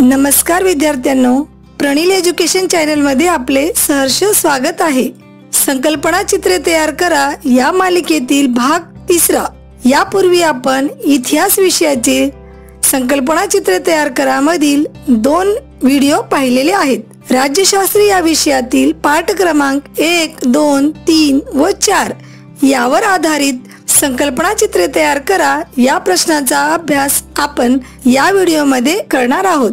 नमस्कार विद्यार्थ्यांनो, Pranil education channel मध्ये आपले सहर्ष स्वागत आहे। संकल्पना चित्रे तयार करा या मालिकेतील भाग 3। यापूर्वी आपण इतिहास विषयाचे संकल्पना चित्रे तयार करा मधील 2 व्हिडिओ पाहिलेले आहेत। राज्यशास्त्र या विषयातील पाठ क्रमांक 1, 2, 3 व 4 यावर आधारित संकल्पना चित्रे तयार करा या प्रश्नाचा अभ्यास आपण या व्हिडिओ मध्ये करणार आहोत।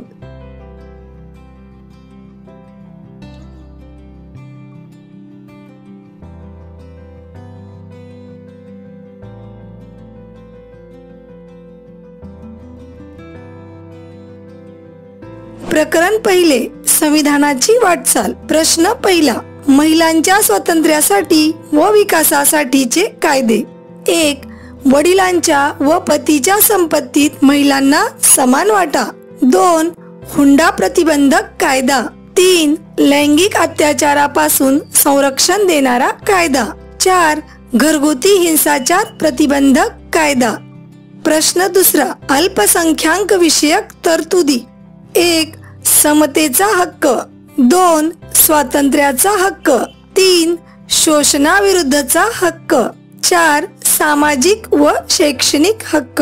प्रकरण पहिले, संविधानाची वाटचाल। प्रश्न पहिला, महिलांच्या स्वातंत्र्यासाठी व विकासासाठीचे कायदे। 1. वडिलांच्या व पतीच्या संपत्तीत महिलांना समान वाटा। 2. हुंडा प्रतिबंधक कायदा। 3. लैंगिक अत्याचारापासून संरक्षण देणारा कायदा। 4. घरगुती हिंसाचार प्रतिबंधक कायदा। प्रश्न दुसरा, अल्पसंख्याक विषयक तरतुदी। 1. समतेचा हक्क। 2. स्वातंत्र्याचा हक्क। 3. शोषणाविरुद्धचा हक्क। 4. सामाजिक व शैक्षणिक हक्क।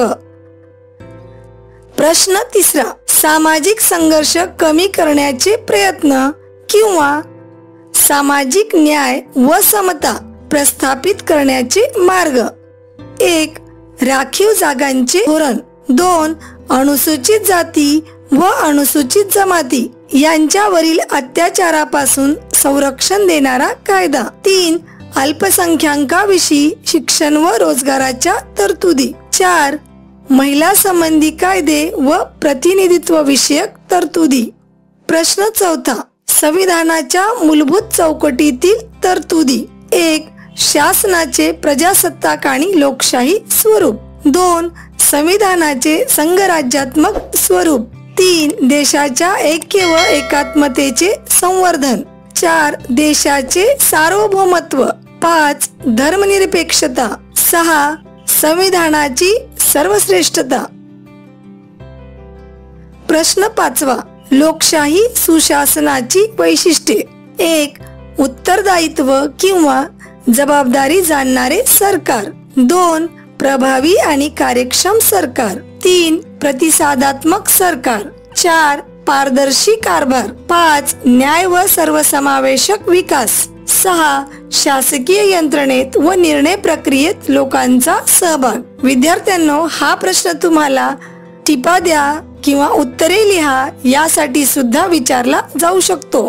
प्रश्न तिसरा, सामाजिक संघर्ष कमी करण्याचे प्रयत्न किंवा सामाजिक न्याय व समता प्रस्थापित करण्याचे मार्ग। 1. राखीव जागांचे धोरण। 2. अनुसूचित जाती व अनुसूचित जमाती यांच्यावरील अत्याचारापासून संरक्षण देणारा कायदा। 3. अल्पसंख्याकांविषयी शिक्षण व रोजगाराच्या तरतुदी। 4. महिला संबंधी कायदे व प्रतिनिधित्व विषयक तरतुदी। प्रश्न चौथा, संविधानाच्या मूलभूत चौकटीतील तरतुदी। 1. शासनाचे प्रजासत्ताक आणि लोकशाही स्वरूप। 2. संविधानाचे संघराज्यात्मक स्वरूप। 3. देशाच्या ऐक्य व एकात्मतेचे संवर्धन। 4. देशाचे सार्वभौमत्व। 5. धर्मनिरपेक्षता। 6. संविधानाची सर्वश्रेष्ठता। प्रश्न पाचवा, लोकशाही सुशासनाची वैशिष्ट्ये। 1. उत्तरदायित्व किंवा जबाबदारी जाणणारे सरकार। 2. प्रभावी आणि कार्यक्षम सरकार। 3. प्रतिसादात्मक सरकार। 4. पारदर्शी कारभार। 5. न्याय व सर्वसमावेशक विकास। 6. शासकीय यंत्रणेत व निर्णय प्रक्रियेत लोकांचा सहभाग। विद्यार्थ्यांनो, हा प्रश्न तुम्हाला टिपा द्या किंवा उत्तरे लिहा यासाठी सुद्धा विचारला जाऊ शकतो।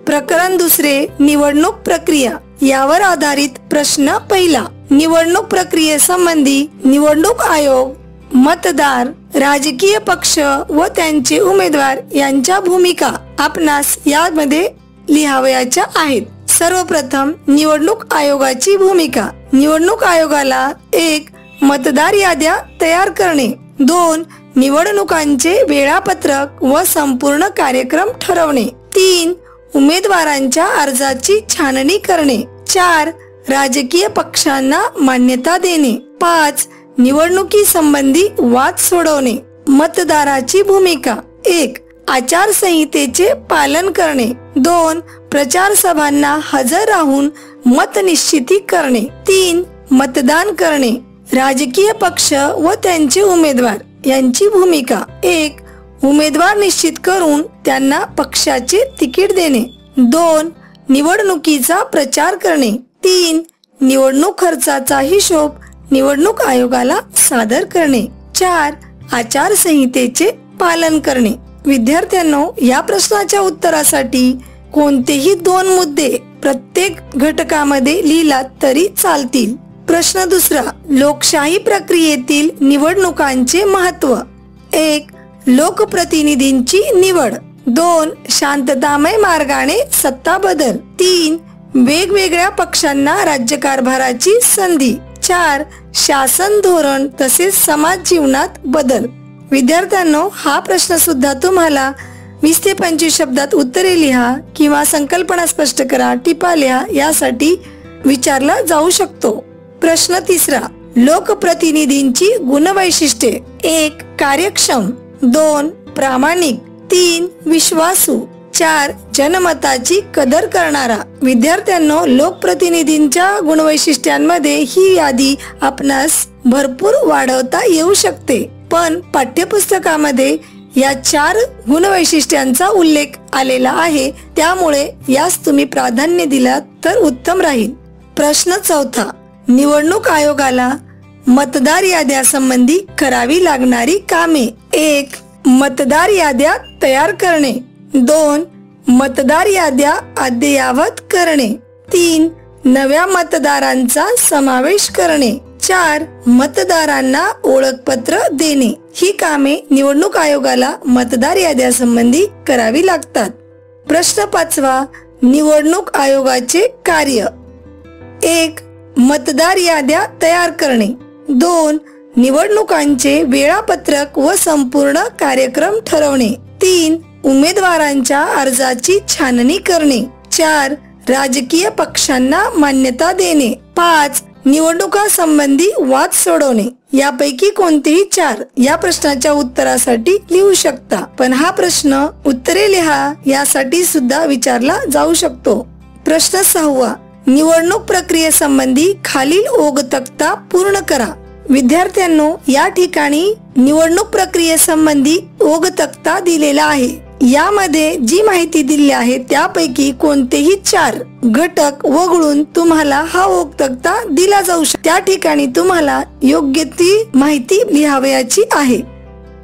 प्रकरण दुसरे, निवडणूक प्रक्रिया यावर आधारित प्रश्न पहिला, निवडणूक प्रक्रियेसंबंधी निवडणूक आयोग, मतदार, राजकीय पक्ष व त्यांचे उमेदवार यांच्या भूमिका आपणास यामध्ये लिहावयाच्या आहेत। सर्वप्रथम, निवडणूक आयोगाची भूमिका। निवडणूक आयोगाला 1. मतदार याद्या तयार करणे। 2. निवडणुकांचे वेळापत्रक व संपूर्ण कार्यक्रम ठरवणे। 3. उमेदवारांच्या अर्जाची छाननी करणे। 4. राजकीय पक्षांना मान्यता देणे। 5. निवडणुकी संबंधी वाद सोडवणे। मतदाराची भूमिका: 1. आचारसंहितेचे पालन करणे। 2. प्रचार सभांना हजर राहून मत निश्चिती करणे। 3. मतदान करणे। राजकीय पक्ष व त्यांचे उमेदवार यांची भूमिका: 1. उमेदवार निश्चित करून त्यांना पक्षाचे तिकीट देणे। 2. निवडणुकीचा प्रचार करणे। 3. निवडणूक खर्चाचा हिशोब निवडणूक आयोगाला सादर करणे। 4. आचारसंहितेचे पालन करणे। विद्यार्थ्यांनो, या प्रश्नाच्या उत्तरासाठी कोणतेही 2 मुद्दे प्रत्येक घटकामध्ये लिहिलात तरी चालतील। प्रश्न दुसरा, लोकशाही प्रक्रियेतील निवडणुकांचे महत्त्व। 1. लोकप्रतिनिधींची निवड। 2. शांततामय मार्गाने सत्ता बदल। 3. वेगवेगळ्या पक्षांना राज्यकारभाराची संधी। 4. शासन धोरण तसेच समाज जीवनात बदल। विद्यार्थ्यांनो, हा प्रश्न सुद्धा तुम्हाला 20 ते 25 शब्दात उत्तरे लिहा किंवा संकल्पना स्पष्ट करा, टिपा लिहा यासाठी विचारला जाऊ शकतो. प्रश्न तिसरा, लोकप्रतिनिधींची गुणवैशिष्ट्ये. 1. कार्यक्षम, 2. प्रामाणिक, 3. विश्वासू, 4. जनमताची कदर करणारा. विद्यार्थ्यांनो, लोकप्रतिनिधींच्या गुणवैशिष्ट्यांमध्ये ही यादी आपणास भरपूर वाढवता येऊ शकते, पण पाठ्यपुस्तकामध्ये या 4 गुणवैशिष्ट्यांचा उल्लेख आलेला आहे, त्यामुळे यास तुम्ही प्राधान्य दिलात तर उत्तम राहील. प्रश्न चौथा, निवडणूक आयोगाला मतदार याद्यासंबंधी करावी लागणारी कामे. 1. मतदार याद्या तयार करणे, 2. मतदार याद्या अद्ययावत करणे, 3. नव्या मतदारांचा समावेश करणे, 4. मतदारांना ओळखपत्र देणे. ही कामे निवडणूक आयोगाला मतदार याद्यासंबंधी करावी लागतात. प्रश्न पाचवा, निवडणूक आयोगाचे कार्य. 1. मतदार याद्या तयार करणे, 2. निवडणुकांचे वेळापत्रक व संपूर्ण कार्यक्रम ठरवणे, 3. उमेदवारांच्या अर्जाची छाननी करणे, 4. राजकीय पक्षांना मान्यता देणे, 5. निवडणुका संबंधी वाद सोडवणे. यापैकी कोणतेही 4 या प्रश्नाच्या उत्तरासाठी लिहू शकता, पण हा प्रश्न उत्तरे लिहा यासाठी सुद्धा विचारला जाऊ शकतो. प्रश्न 6, निवडणूक प्रक्रियेसंबंधी खालील ओघ तक्ता पूर्ण करा. विद्यार्थ्यांनो, या ठिकाणी निवडणूक प्रक्रियेसंबंधी ओघ तक्ता दिलेला आहे. यामध्ये जी माहिती दिली आहे त्यापैकी कोणतेही 4 घटक वगळून तुम्हाला हा ओघ तक्ता दिला जाऊ शकतो. त्या ठिकाणी तुम्हाला योग्य ती माहिती लिहावयाची आहे.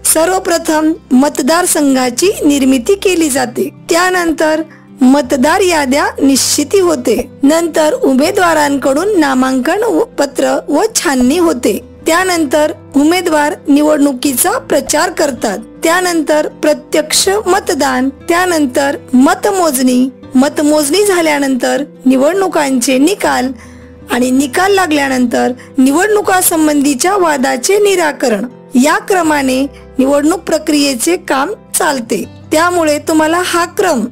सर्वप्रथम मतदारसंघाची निर्मिती केली जाते, त्यानंतर मतदार याद्या निश्चिती होते, नंतर उमेदवारांकडून नामांकन पत्र व छाननी होते, त्यानंतर उमेदवार निवडणुकीचा प्रचार करतात, त्यानंतर प्रत्यक्ष मतदान, त्यानंतर मतमोजणी झाल्यानंतर निवडणुकांचे निकाल आणि निकाल लागल्यानंतर निवडणुका संबंधीच्या वादाचे निराकरण. या क्रमाने निवडणूक प्रक्रियेचे काम चालते. त्यामुळे तुम्हाला हा क्रम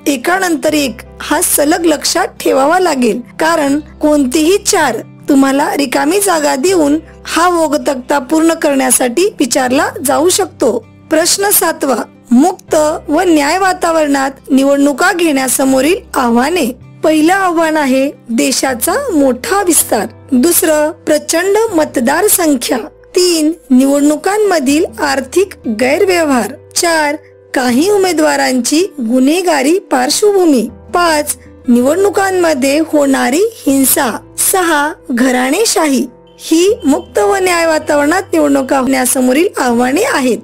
एकानंतर एक हा सलग लक्षात ठेवावा लागेल, कारण कोणतीही 4 तुम्हाला रिकामी जागा देऊन हा ओघ तक्ता पूर्ण करण्यासाठी विचारला जाऊ शकतो. प्रश्न 7, मुक्त व न्याय वातावरणात निवडणुका घेण्यासमोरील आव्हाने. पहिलं आव्हान आहे देशाचा मोठा विस्तार, दुसरं प्रचंड मतदार संख्या, 3 निवडणुकांमधील आर्थिक गैरव्यवहार, 4 काही उमेदवारांची गुन्हेगारी पार्श्वभूमी, 5 निवडणुकांमध्ये होणारी हिंसा, 6 घराणेशाही. ही मुक्त व न्याय वातावरणात निवडणुका होण्यासमोरील आव्हाने आहेत.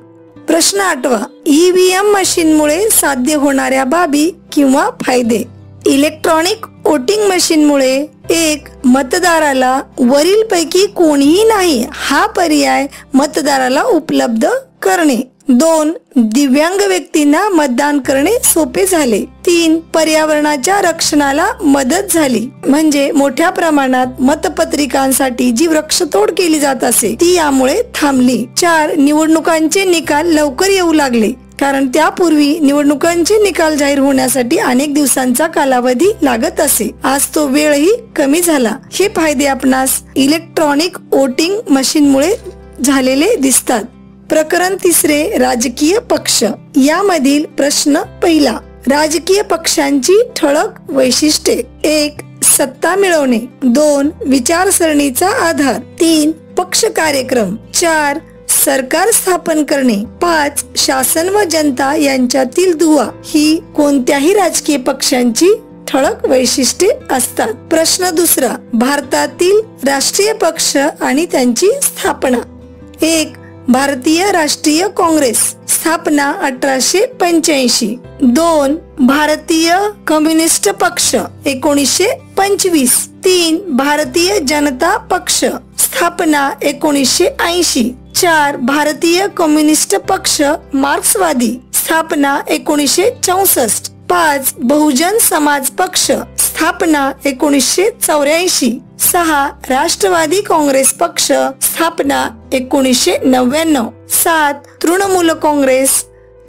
प्रश्न 8, ईव्हीएम मशीनमुळे साध्य होणाऱ्या बाबी किंवा फायदे. इलेक्ट्रॉनिक वोटिंग मशीनमुळे 1 मतदाराला वरीलपैकी कोणीही नाही हा पर्याय मतदाराला उपलब्ध करणे, 2 दिव्यांग व्यक्तींना मतदान करणे सोपे झाले, 3 पर्यावरणाच्या रक्षणाला मदत झाली, म्हणजे मोठ्या प्रमाणात मतपत्रिकांसाठी जी वृक्षतोड केली जात असे ती यामुळे थांबली, 4 निवडणुकांचे निकाल लवकर येऊ लागले, कारण त्यापूर्वी निवडणुकांचे निकाल जाहीर होण्यासाठी अनेक दिवसांचा कालावधी लागत असे. आज तो वेळही कमी झाला. हे फायदे आपणास इलेक्ट्रॉनिक वोटिंग मशीनमुळे झालेले दिसतात. प्रकरण 3, राजकीय पक्ष. यामधील प्रश्न पहिला, राजकीय पक्षांची ठळक वैशिष्ट्ये. 1 सत्ता मिळवणे, 2 विचारसरणीचा आधार, 3 पक्ष कार्यक्रम, 4 सरकार स्थापन करणे, 5 शासन व जनता यांच्यातील दुवा. ही कोणत्याही राजकीय पक्षांची ठळक वैशिष्ट्ये असतात. प्रश्न 2, भारतातील राष्ट्रीय पक्ष आणि त्यांची स्थापना. 1 भारतीय राष्ट्रीय काँग्रेस, स्थापना 1885, 2 भारतीय कम्युनिस्ट पक्ष 1925, 3 भारतीय जनता पक्ष, स्थापना 1980, 4 भारतीय कम्युनिस्ट पक्ष मार्क्सवादी, स्थापना 1964, 5 बहुजन समाज पक्ष, स्थापना 1984, 6 राष्ट्रवादी काँग्रेस पक्ष, स्थापना 1999, 7 तृणमूल काँग्रेस,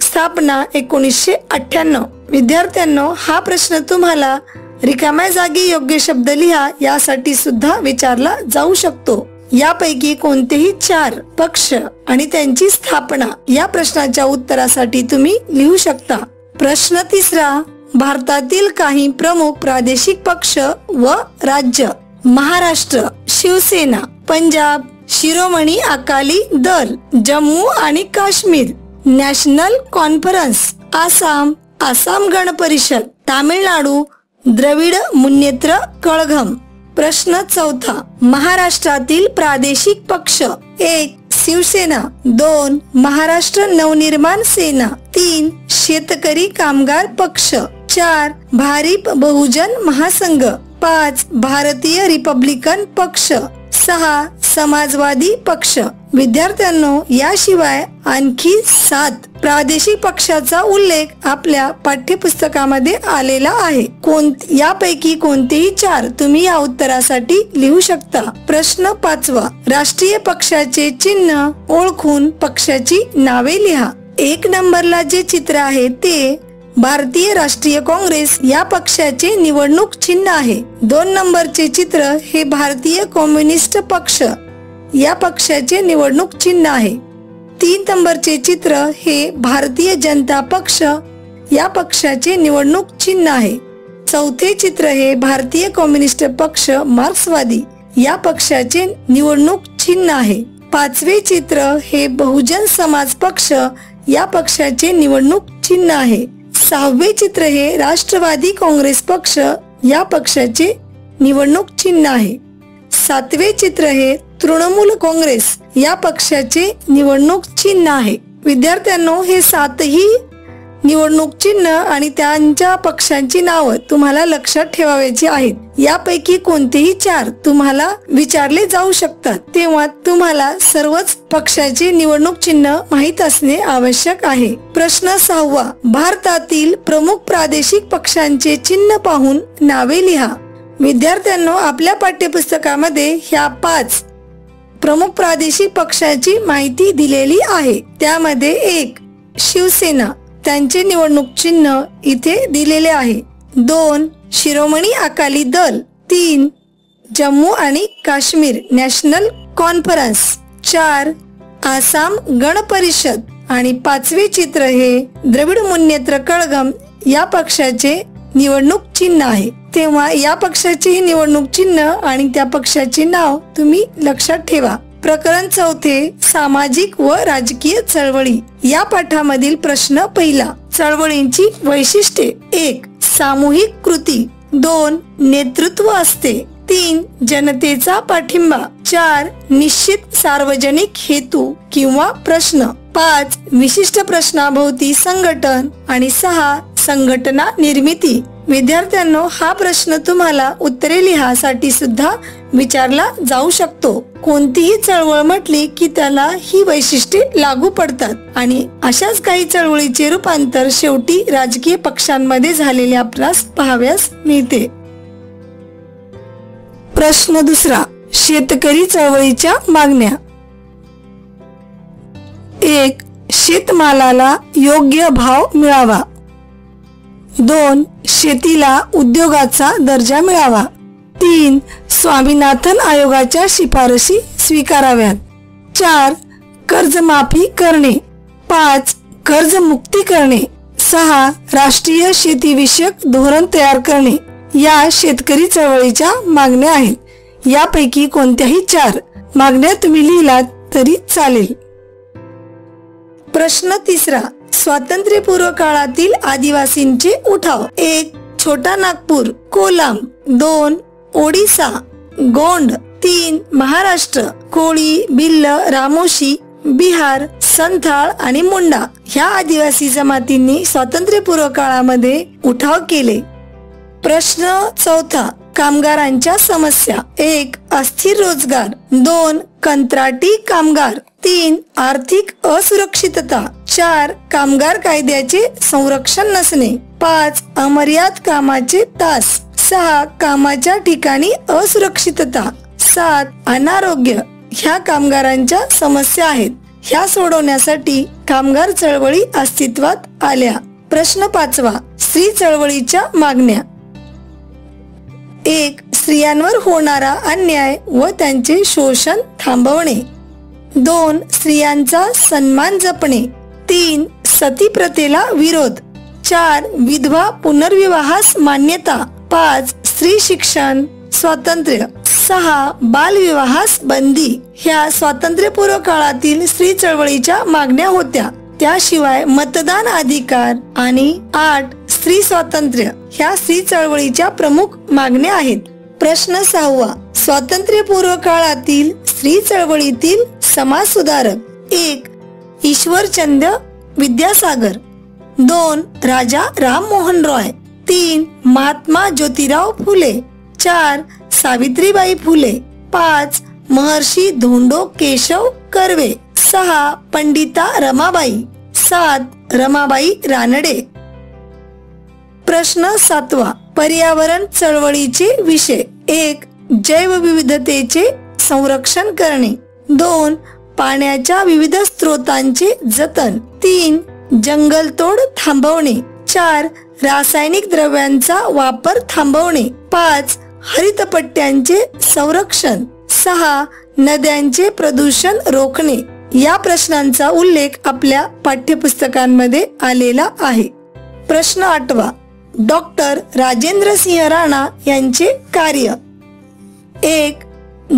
स्थापना 1998. विद्यार्थ्यांनो, हा प्रश्न तुम्हाला रिकाम्या जागी योग्य शब्द लिहा यासाठी सुद्धा विचारला जाऊ शकतो. यापैकी कोणतेही 4 पक्ष आणि त्यांची स्थापना या प्रश्नाच्या उत्तरासाठी तुम्ही लिहू शकता. प्रश्न 3. भारतातील काही प्रमुख प्रादेशिक पक्ष व राज्य. महाराष्ट्र शिवसेना, पंजाब शिरोमणी अकाली दल, जम्मू आणि काश्मीर नॅशनल कॉन्फरन्स, आसाम गण परिषद, तामिळनाडू द्रविड मुन्नेत्र कळघम. प्रश्न 4. महाराष्ट्रातील प्रादेशिक पक्ष. 1. शिवसेना, 2. महाराष्ट्र नवनिर्माण सेना, 3. शेतकरी कामगार पक्ष, 4. भारिप बहुजन महासंघ, 5. भारतीय रिपब्लिकन पक्ष, 6. समाजवादी पक्ष. विद्यार्थ्यांनो, याशिवाय आणखी 7 प्रादेशिक पक्षाचा उल्लेख आपल्या पाठ्यपुस्तकामध्ये आलेला आहे. यापैकी कोणतेही 4 तुम्ही या उत्तरासाठी लिहू शकता. प्रश्न 5. राष्ट्रीय पक्षाचे चिन्ह ओळखून पक्षाची नावे लिहा. 1 नंबरला जे चित्र आहे ते भारतीय राष्ट्रीय काँग्रेस या पक्षाचे निवडणूक चिन्ह आहे. 2 नंबरचे चित्र हे भारतीय कम्युनिस्ट पक्ष या पक्षाचे निवडणूक चिन्ह आहे. 3 नंबरचे चित्र हे भारतीय जनता पक्ष या पक्षाचे निवडणूक चिन्ह आहे. 4थे चित्र हे भारतीय कम्युनिस्ट पक्ष मार्क्सवादी या पक्षाचे निवडणूक चिन्ह आहे. 5वे चित्र हे बहुजन समाज पक्ष या पक्षाचे निवडणूक चिन्ह आहे. 6वे चित्र हे राष्ट्रवादी काँग्रेस पक्ष या पक्षाचे निवडणूक चिन्ह आहे. 7वे चित्र हे तृणमूल काँग्रेस या पक्षाचे निवडणूक चिन्ह आहे. विद्यार्थ्यांनो, हे 7ही निवडणूक चिन्ह आणि त्यांच्या पक्षांची नावं तुम्हाला लक्षात ठेवायची आहेत. यापैकी कोणतेही 4 तुम्हाला विचारले जाऊ शकतात, तेव्हा तुम्हाला सर्वच पक्षाचे निवडणूक चिन्ह माहित असणे आवश्यक आहे. प्रश्न 6. भारतातील प्रमुख प्रादेशिक पक्षांचे चिन्ह पाहून नावे लिहा. विद्यार्थ्यांनो, आपल्या पाठ्यपुस्तकामध्ये ह्या 5 प्रमुख प्रादेशिक पक्षाची माहिती दिलेली आहे. त्यामध्ये 1. शिवसेना, त्यांचे निवडणूक चिन्ह इथे दिलेले आहे. 2. शिरोमणी अकाली दल, 3. जम्मू आणि काश्मीर नॅशनल कॉन्फरन्स, 4. आसाम गण परिषद आणि 5वे चित्र हे द्रविड मुन्नेत्र कळघम या पक्षाचे निवडणूक चिन्ह आहे. तेव्हा या पक्षाचे निवडणूक चिन्ह आणि त्या पक्षाचे नाव तुम्ही लक्षात ठेवा. प्रकरण 4. सामाजिक व राजकीय चळवळी या पाठामधील प्रश्न 1. चळवळींची वैशिष्ट्ये. 1. सामूहिक कृती, 2. नेतृत्व असते, 3. जनतेचा पाठिंबा, 4. निश्चित सार्वजनिक हेतू किंवा प्रश्न, 5. विशिष्ट प्रश्नाभोवती संघटन आणि 6. संघटना निर्मिती. विद्यार्थ्यांनो, हा प्रश्न तुम्हाला उत्तरे लिहासाठी सुद्धा विचारला जाऊ शकतो. कोणतीही चळवळ म्हटली की त्याला ही वैशिष्ट्ये लागू पडतात आणि अशाच काही चळवळीचे रूपांतर शेवटी राजकीय पक्षांमध्ये झालेले आपल्यास पाहाव्यास मिळते. प्रश्न 2. शेतकरी चळवळीच्या मागण्या. 1. शेतमालाला योग्य भाव मिळावा, 2. शेतीला उद्योगाचा दर्जा मिळावा, 3. स्वामीनाथन आयोगाच्या शिफारशी स्वीकाराव्यात, 4. कर्जमाफी करणे, 5. कर्जमुक्ती करणे, 6. राष्ट्रीय शेतीविषयक धोरण तयार करणे या शेतकरी चळवळीच्या मागण्या आहेत. यापैकी कोणत्याही 4 मागण्या तुम्ही लिहिलात तरी चालेल. प्रश्न 3. स्वातंत्र्यपूर्व काळातील आदिवासींचे उठाव. 1. छोटा नागपूर, कोलाम, 2. ओडिसा, गोंड, 3. महाराष्ट्र, कोळी, भिल्ल, रामोशी, बिहार, संथाळ आणि मुंडा ह्या आदिवासी जमातींनी स्वातंत्र्यपूर्व काळामध्ये उठाव केले. प्रश्न 4. कामगारांच्या समस्या. 1. अस्थिर रोजगार, 2. कंत्राटी कामगार, 3. आर्थिक असुरक्षितता, 4. कामगार कायद्याचे संरक्षण नसणे, 5. अमर्याद कामाचे तास, 6. कामाच्या ठिकाणी असुरक्षितता, 7. अनारोग्य ह्या कामगारांच्या समस्या आहेत. ह्या सोडवण्यासाठी कामगार चळवळी अस्तित्वात आल्या. प्रश्न 5. स्त्री चळवळीच्या मागण्या. 1. स्त्रियांवर होणारा अन्याय व त्यांचे शोषण थांबवणे. 2. स्त्रियांचा सन्मान जपणे. 3. सती प्रथेला विरोध. 4. विधवा पुनर्विवाहास मान्यता. 5. स्त्री शिक्षण स्वातंत्र्य. 6. बालविवाहास बंदी. ह्या स्वातंत्र्यपूर्व काळातील स्त्री चळवळीच्या मागण्या होत्या. त्याशिवाय मतदान अधिकार आणि 8. स्त्री स्वातंत्र्य ह्या स्त्री चळवळीच्या प्रमुख मागण्या आहेत. प्रश्न 6. स्वातंत्र्यपूर्व काळातील स्त्री चळवळीतील समाज सुधारक. 1. ईश्वरचंद्र विद्यासागर. 2. राजा राममोहन रॉय. 3. महात्मा ज्योतिराव फुले. 4. सावित्रीबाई फुले. 5. महर्षी धोंडो केशव कर्वे. 6. पंडिता रमाबाई. 7. रमाबाई रानडे. प्रश्न 7. पर्यावरण चळवळीचे विषय. 1. जैवविविधतेचे संरक्षण करणे. 2. पाण्याच्या विविध स्रोतांचे जतन. 3. जंगलतोड थांबवणे. 4. रासायनिक द्रव्यांचा वापर थांबवणे. 5. हरितपट्ट्यांचे संरक्षण. 6. नद्यांचे प्रदूषण रोखणे. या प्रश्नांचा उल्लेख आपल्या पाठ्यपुस्तकांमध्ये आलेला आहे. प्रश्न 8. डॉक्टर राजेंद्र सिंह राणा यांचे कार्य. 1.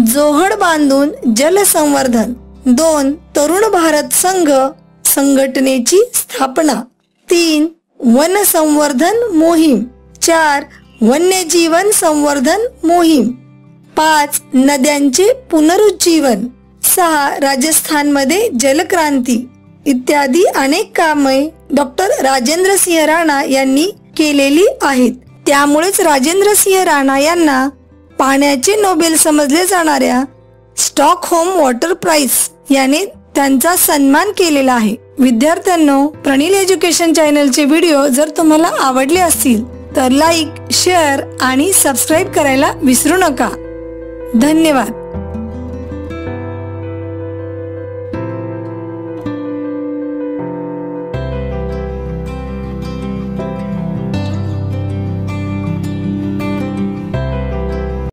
जोहड बांधून जलसंवर्धन. 2. तरुण भारत संघ संघटनेची स्थापना. 3. वन संवर्धन मोहीम. 4. वन्यजीवन संवर्धन मोहीम. 5. नद्यांचे पुनरुज्जीवन. 6. राजस्थानमध्ये जलक्रांती इत्यादी अनेक कामे डॉक्टर राजेंद्र सिंह राणा यांनी केलेली आहेत. त्यामुळेच राजेंद्र सिंह राणा यांना पाण्याचे नोबेल समजले जाणाऱ्या स्टॉकहोम वॉटर प्राइज याने त्यांचा सन्मान केलेला आहे. विद्यार्थ्यांनो, प्रणील एज्युकेशन चॅनलचे व्हिडिओ जर तुम्हाला आवडले असतील तर लाईक, शेअर आणि सबस्क्राईब करायला विसरू नका. धन्यवाद.